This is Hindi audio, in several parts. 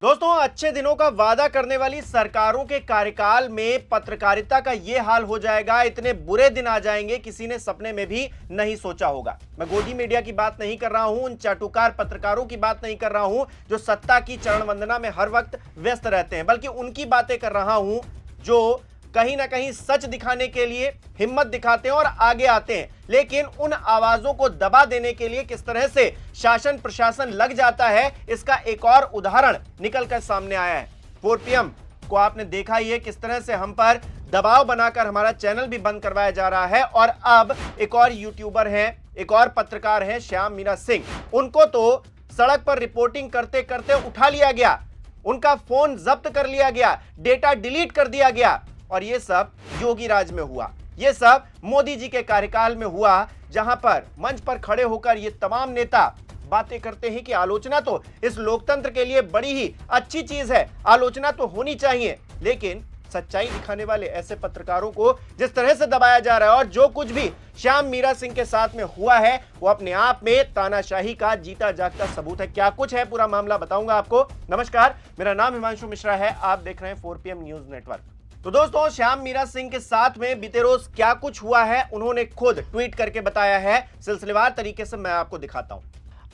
दोस्तों, अच्छे दिनों का वादा करने वाली सरकारों के कार्यकाल में पत्रकारिता का यह हाल हो जाएगा, इतने बुरे दिन आ जाएंगे, किसी ने सपने में भी नहीं सोचा होगा। मैं गोदी मीडिया की बात नहीं कर रहा हूं, उन चाटुकार पत्रकारों की बात नहीं कर रहा हूं जो सत्ता की चरण वंदना में हर वक्त व्यस्त रहते हैं, बल्कि उनकी बातें कर रहा हूं जो कहीं ना कहीं सच दिखाने के लिए हिम्मत दिखाते हैं और आगे आते हैं, लेकिन उन आवाजों को दबा देने के लिए किस तरह से शासन प्रशासन लग जाता है, इसका एक और उदाहरण निकलकर सामने आया है। 4 PM को आपने देखा ही है, किस तरह से हम पर दबाव बनाकर हमारा चैनल भी बंद करवाया जा रहा है। और अब एक और यूट्यूबर हैं, एक और पत्रकार हैं, श्याम मीरा सिंह, उनको तो सड़क पर रिपोर्टिंग करते करते उठा लिया गया, उनका फोन जब्त कर लिया गया, डेटा डिलीट कर दिया गया। और ये सब योगी राज में हुआ, ये सब मोदी जी के कार्यकाल में हुआ, जहां पर मंच पर खड़े होकर ये तमाम नेता बातें करते हैं कि आलोचना तो इस लोकतंत्र के लिए बड़ी ही अच्छी चीज है, आलोचना तो होनी चाहिए, लेकिन सच्चाई दिखाने वाले ऐसे पत्रकारों को जिस तरह से दबाया जा रहा है और जो कुछ भी श्याम मीरा सिंह के साथ में हुआ है, वो अपने आप में तानाशाही का जीता जागता सबूत है। क्या कुछ है पूरा मामला बताऊंगा आपको। नमस्कार, मेरा नाम हिमांशु मिश्रा है, आप देख रहे हैं 4 PM न्यूज नेटवर्क। तो दोस्तों, श्याम मीरा सिंह के साथ में बीते रोज क्या कुछ हुआ है, उन्होंने खुद ट्वीट करके बताया है। सिलसिलेवार तरीके से मैं आपको दिखाता हूं।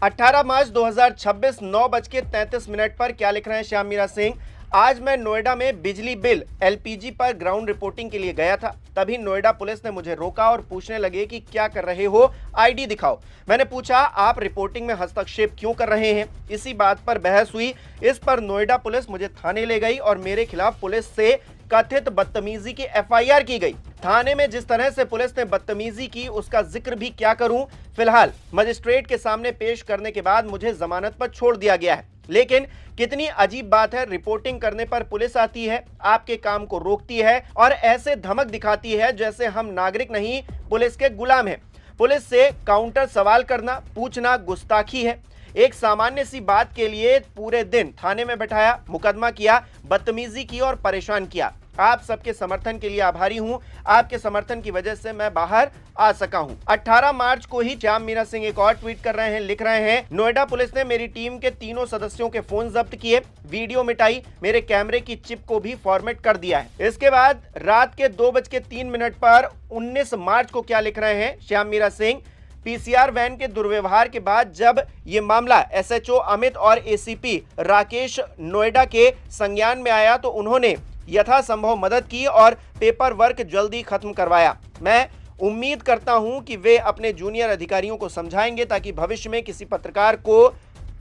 18 मार्च 2026 9:33 पर क्या लिख रहे हैं श्याम मीरा सिंह। आज मैं नोएडा में बिजली बिल LPG पर ग्राउंड रिपोर्टिंग के लिए गया था, तभी नोएडा पुलिस ने मुझे रोका और पूछने लगे कि क्या कर रहे हो, ID दिखाओ। मैंने पूछा आप रिपोर्टिंग में हस्तक्षेप क्यों कर रहे हैं। इसी बात पर बहस हुई, इस पर नोएडा पुलिस मुझे थाने ले गई और मेरे खिलाफ पुलिस से कथित बदतमीजी की FIR की गई। थाने में जिस तरह से पुलिस ने बदतमीजी की उसका जिक्र भी क्या करूं। फिलहाल मजिस्ट्रेट के सामने पेश करने के बाद मुझे जमानत पर छोड़ दिया गया है। लेकिन कितनी अजीब बात है, रिपोर्टिंग करने पर पुलिस आती है, आपके काम को रोकती है और ऐसे धमक दिखाती है जैसे हम नागरिक नहीं पुलिस के गुलाम हैं। पुलिस से काउंटर सवाल करना, पूछना गुस्ताखी है। एक सामान्य सी बात के लिए पूरे दिन थाने में बैठाया, मुकदमा किया, बदतमीजी की और परेशान किया। आप सबके समर्थन के लिए आभारी हूं, आपके समर्थन की वजह से मैं बाहर आ सका हूं। 18 मार्च को ही श्याम मीरा सिंह एक और ट्वीट कर रहे हैं, लिख रहे हैं, नोएडा पुलिस ने मेरी टीम के तीनों सदस्यों के फोन जब्त किए, वीडियो मिटाई, मेरे कैमरे की चिप को भी फॉर्मेट कर दिया है। इसके बाद रात के 2:03 पर 19 मार्च को क्या लिख रहे हैं श्याम मीरा सिंह। PCR वैन के दुर्व्यवहार के बाद जब ये मामला SHO अमित और ACP राकेश नोएडा के संज्ञान में आया तो उन्होंने यथासंभव मदद की और पेपर वर्क जल्दी खत्म करवाया। मैं उम्मीद करता हूं कि वे अपने जूनियर अधिकारियों को समझाएंगे ताकि भविष्य में किसी पत्रकार को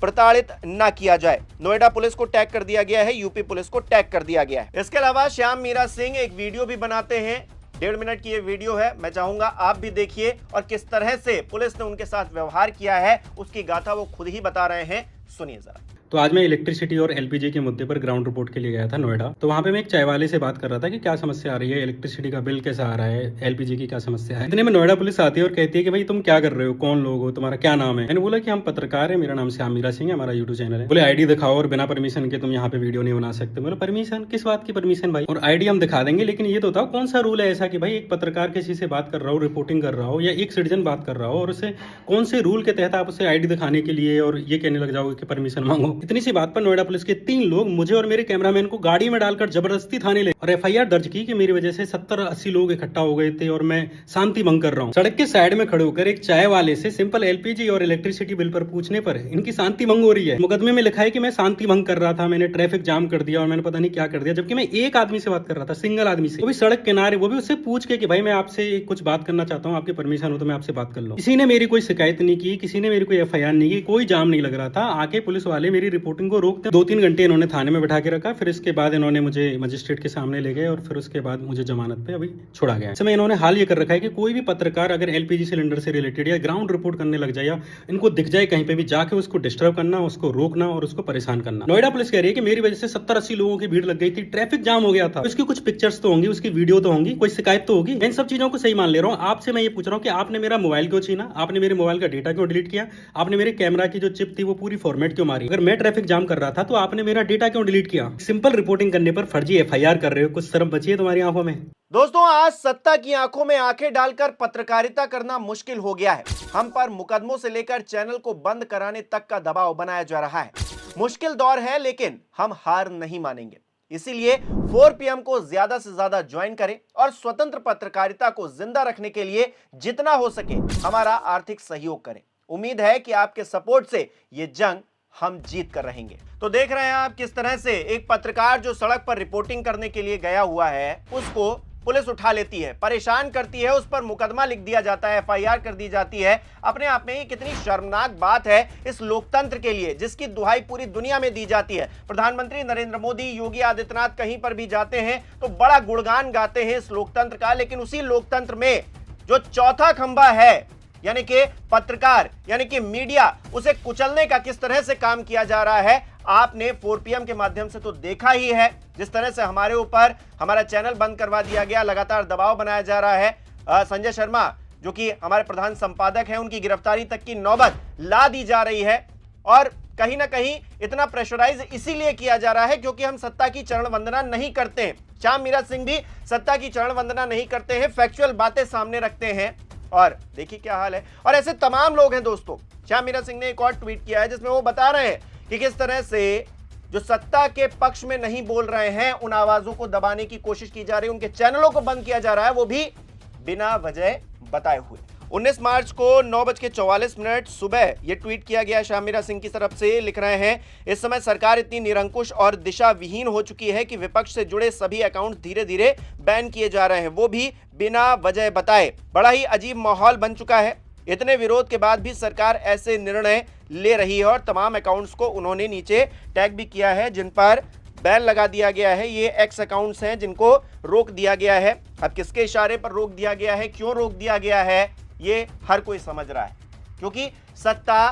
प्रताड़ित न किया जाए। नोएडा पुलिस को टैग कर दिया गया है, यूपी पुलिस को टैग कर दिया गया है। इसके अलावा श्याम मीरा सिंह एक वीडियो भी बनाते हैं, 1.5 मिनट की ये वीडियो है, मैं चाहूंगा आप भी देखिए और किस तरह से पुलिस ने उनके साथ व्यवहार किया है उसकी गाथा वो खुद ही बता रहे हैं, सुनिए जरा। तो आज मैं इलेक्ट्रिसिटी और LPG के मुद्दे पर ग्राउंड रिपोर्ट के लिए गया था नोएडा। तो वहाँ पे मैं एक चाय वाले से बात कर रहा था कि क्या समस्या आ रही है, इलेक्ट्रिसिटी का बिल कैसा आ रहा है, LPG की क्या समस्या है। इतने में नोएडा पुलिस आती है और कहती है कि भाई तुम क्या कर रहे हो, कौन लोग हो, तुम्हारा क्या नाम है। मैंने बोला कि हम पत्रकार है, मेरा नाम श्याम मीरा सिंह है, हमारा यूट्यूब चैनल है। बोले ID दिखाओ और बिना परमिशन के तुम यहाँ पे वीडियो नहीं बना सकते। बोले परमिशन, किस बात की परमिशन भाई, और ID हम दिखा देंगे, लेकिन ये तो बताओ कौन सा रूल है ऐसा कि भाई एक पत्रकार किसी से बात कर रहा हो, रिपोर्टिंग कर रहा हो, या एक सिटीजन बात कर रहा हो और उसे कौन से रूल के तहत आप उसे ID दिखाने के लिए और ये कहने लग जाओगे कि परमिशन मांगो। इतनी सी बात पर नोएडा पुलिस के 3 लोग मुझे और मेरे कैमरामैन को गाड़ी में डालकर जबरदस्ती थाने ले और FIR दर्ज की कि मेरी वजह से 70-80 लोग इकट्ठा हो गए थे और मैं शांति भंग कर रहा हूँ। सड़क के साइड में खड़े होकर एक चाय वाले से सिंपल LPG और इलेक्ट्रिसिटी बिल पर पूछने पर इनकी शांति भंग हो रही है। मुकदमे में लिखा है कि मैं शांति भंग कर रहा था, मैंने ट्रैफिक जाम कर दिया और मैंने पता नहीं क्या कर दिया, जबकि मैं एक आदमी से बात कर रहा था, सिंगल आदमी से, वो भी सड़क किनारे, वो भी उससे पूछ के कि भाई मैं आपसे कुछ बात करना चाहता हूँ, आपकी परमिशन हो तो मैं आपसे बात कर लूँ। किसी ने मेरी कोई शिकायत नहीं की, किसी ने मेरी कोई FIR नहीं की, कोई जाम नहीं लग रहा था। आके पुलिस वाले मेरी रिपोर्टिंग को रोकते 2-3 घंटे इन्होंने थाने में बैठा के रखा। फिर इसके बाद इन्होंने मुझे मजिस्ट्रेट के सामने ले गए और फिर उसके बाद मुझे जमानत पे अभी छोड़ा गया है। इसमें इन्होंने हाल ये कर रखा है कि कोई भी पत्रकार अगर LPG सिलेंडर से रिलेटेड या ग्राउंड रिपोर्ट करने लग जाए या इनको दिख जाए कहीं पे भी, जाके उसको डिस्टर्ब करना, उसको रोकना और उसको परेशान करना। नोएडा पुलिस कह रही है कि मेरी वजह से 70-80 लोगों की भीड़ लग गई थी, ट्रैफिक जाम हो गया था। उसकी कुछ पिक्चर्स तो होंगी, उसकी वीडियो तो होंगी, कोई शिकायत तो होगी। इन सब चीजों को सही मान ले रहा हूँ। आपसे मैं ये पूछ रहा हूँ कि आपने मेरा मोबाइल क्यों छीना, आपने मेरे मोबाइल का डेटा क्यों डिलीट किया, आपने मेरे कैमरा की जो चिप थी वो पूरी फॉर्मेट क्यों मारी। अगर मैं ट्रैफिक जाम कर रहा था तो आपने मेरा डेटा क्यों डिलीट किया। सिंपल रिपोर्टिंग करने पर फर्जी FIR कर रहे हो, कुछ शर्म बची है तुम्हारी आंखों में। दोस्तों, आज सत्ता की आंखों में आंखें डालकर पत्रकारिता करना मुश्किल हो गया है। हम पर मुकदमों से लेकर चैनल को बंद कराने तक का दबाव बनाया जा रहा है। मुश्किल दौर है लेकिन हम हार नहीं मानेंगे। इसीलिए 4 PM को ज्यादा से ज्यादा ज्वाइन करें और स्वतंत्र पत्रकारिता को जिंदा रखने के लिए जितना हो सके हमारा आर्थिक सहयोग करें। उम्मीद है कि आपके सपोर्ट से ये जंग हम जीत कर रहेंगे। तो देख रहे हैं आप किस तरह से एक पत्रकार जो सड़क पर रिपोर्टिंग करने के लिए गया हुआ है उसको पुलिस उठा लेती है, परेशान करती है, उस पर मुकदमा लिख दिया जाता है, FIR कर दी जाती है। अपने आप में ही कितनी शर्मनाक बात है इस लोकतंत्र के लिए जिसकी दुहाई पूरी दुनिया में दी जाती है। प्रधानमंत्री नरेंद्र मोदी, योगी आदित्यनाथ कहीं पर भी जाते हैं तो बड़ा गुणगान गाते हैं इस लोकतंत्र का, लेकिन उसी लोकतंत्र में जो चौथा खंभा है यानी कि पत्रकार यानी कि मीडिया, उसे कुचलने का किस तरह से काम किया जा रहा है आपने 4 PM के माध्यम से तो देखा ही है। जिस तरह से हमारे ऊपर हमारा चैनल बंद करवा दिया गया, लगातार दबाव बनाया जा रहा है। संजय शर्मा जो कि हमारे प्रधान संपादक हैं, उनकी गिरफ्तारी तक की नौबत ला दी जा रही है और कहीं ना कहीं इतना प्रेशराइज इसीलिए किया जा रहा है क्योंकि हम सत्ता की चरण वंदना नहीं करते हैं। श्याम मीरा सिंह भी सत्ता की चरण वंदना नहीं करते हैं, फैक्चुअल बातें सामने रखते हैं और देखिए क्या हाल है। और ऐसे तमाम लोग हैं दोस्तों। श्याम मीरा सिंह ने एक और ट्वीट किया है जिसमें वो बता रहे हैं कि किस तरह से जो सत्ता के पक्ष में नहीं बोल रहे हैं उन आवाजों को दबाने की कोशिश की जा रही है, उनके चैनलों को बंद किया जा रहा है, वो भी बिना वजह बताए हुए। 19 मार्च को 9:44 सुबह यह ट्वीट किया गया श्याम मीरा सिंह की तरफ से। लिख रहे हैं, इस समय सरकार इतनी निरंकुश और दिशा विहीन हो चुकी है कि विपक्ष से जुड़े सभी अकाउंट धीरे धीरे बैन किए जा रहे हैं, वो भी बिना वजह बताए। बड़ा ही अजीब माहौल बन चुका है। इतने विरोध के बाद भी सरकार ऐसे निर्णय ले रही है और तमाम अकाउंट्स को उन्होंने नीचे टैग भी किया है जिन पर बैन लगा दिया गया है। ये एक्स अकाउंट्स हैं जिनको रोक दिया गया है। अब किसके इशारे पर रोक दिया गया है, क्यों रोक दिया गया है, ये हर कोई समझ रहा है क्योंकि सत्ता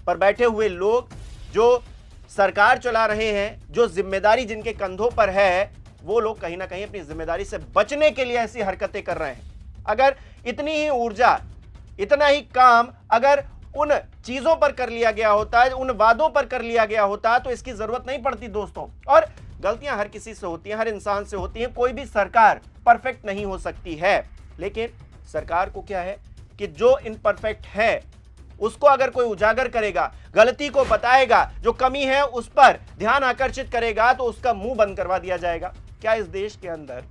पर बैठे हुए लोग जो सरकार चला रहे हैं, जो जिम्मेदारी जिनके कंधों पर है, वो लोग कहीं ना कहीं अपनी जिम्मेदारी से बचने के लिए ऐसी हरकतें कर रहे हैं। अगर इतनी ही ऊर्जा, इतना ही काम अगर उन चीजों पर कर लिया गया होता है, उन वादों पर कर लिया गया होता तो इसकी जरूरत नहीं पड़ती दोस्तों। और गलतियां हर किसी से होती हैं, हर इंसान से होती हैं, कोई भी सरकार परफेक्ट नहीं हो सकती है। लेकिन सरकार को क्या है कि जो इनपरफेक्ट है उसको अगर कोई उजागर करेगा, गलती को बताएगा, जो कमी है उस पर ध्यान आकर्षित करेगा तो उसका मुंह बंद करवा दिया जाएगा। क्या इस देश के अंदर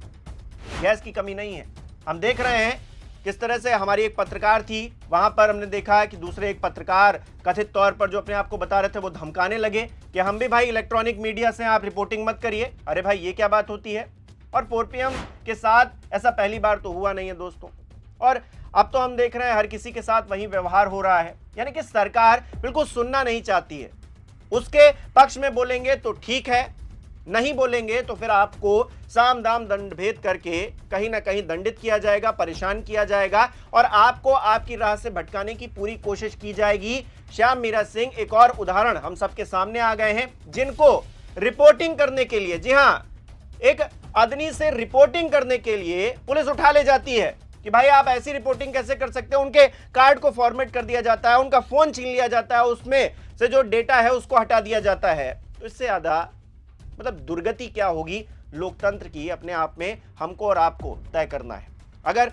गैस की कमी नहीं है? हम देख रहे हैं किस तरह से हमारी एक पत्रकार थी, वहां पर हमने देखा कि दूसरे एक पत्रकार कथित तौर पर जो अपने आप को बता रहे थे वो धमकाने लगे कि हम भी भाई इलेक्ट्रॉनिक मीडिया से, आप रिपोर्टिंग मत करिए। अरे भाई ये क्या बात होती है? और 4 PM के साथ ऐसा पहली बार तो हुआ नहीं है दोस्तों। और अब तो हम देख रहे हैं हर किसी के साथ वही व्यवहार हो रहा है, यानी कि सरकार बिल्कुल सुनना नहीं चाहती है। उसके पक्ष में बोलेंगे तो ठीक है, नहीं बोलेंगे तो फिर आपको साम दाम दंड भेद करके कहीं ना कहीं दंडित किया जाएगा, परेशान किया जाएगा और आपको आपकी राह से भटकाने की पूरी कोशिश की जाएगी। श्याम मीरा सिंह एक और उदाहरण हम सबके सामने आ गए हैं जिनको रिपोर्टिंग करने के लिए, जी हां, एक आदमी से रिपोर्टिंग करने के लिए पुलिस उठा ले जाती है कि भाई आप ऐसी रिपोर्टिंग कैसे कर सकते हो। उनके कार्ड को फॉर्मेट कर दिया जाता है, उनका फोन छीन लिया जाता है, उसमें से जो डेटा है उसको हटा दिया जाता है। तो इससे ज्यादा मतलब दुर्गति क्या होगी लोकतंत्र की, अपने आप में हमको और आपको तय करना है। अगर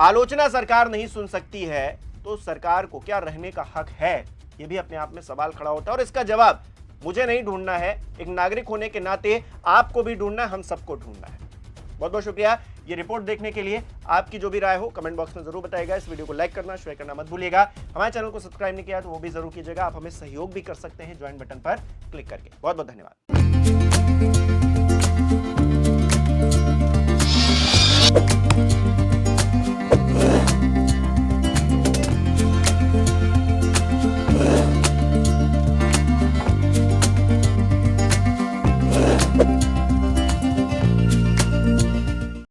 आलोचना सरकार नहीं सुन सकती है तो सरकार को क्या रहने का हक है, ये भी अपने आप में सवाल खड़ा होता है। और इसका जवाब मुझे नहीं ढूंढना है, एक नागरिक होने के नाते आपको भी ढूंढना है, हम सबको ढूंढना है। बहुत बहुत शुक्रिया ये रिपोर्ट देखने के लिए। आपकी जो भी राय हो कमेंट बॉक्स में जरूर बताइएगा। इस वीडियो को लाइक करना, शेयर करना मत भूलिएगा। हमारे चैनल को सब्सक्राइब नहीं किया तो वो भी जरूर कीजिएगा। आप हमें सहयोग भी कर सकते हैं ज्वाइन बटन पर क्लिक करके। बहुत बहुत धन्यवाद।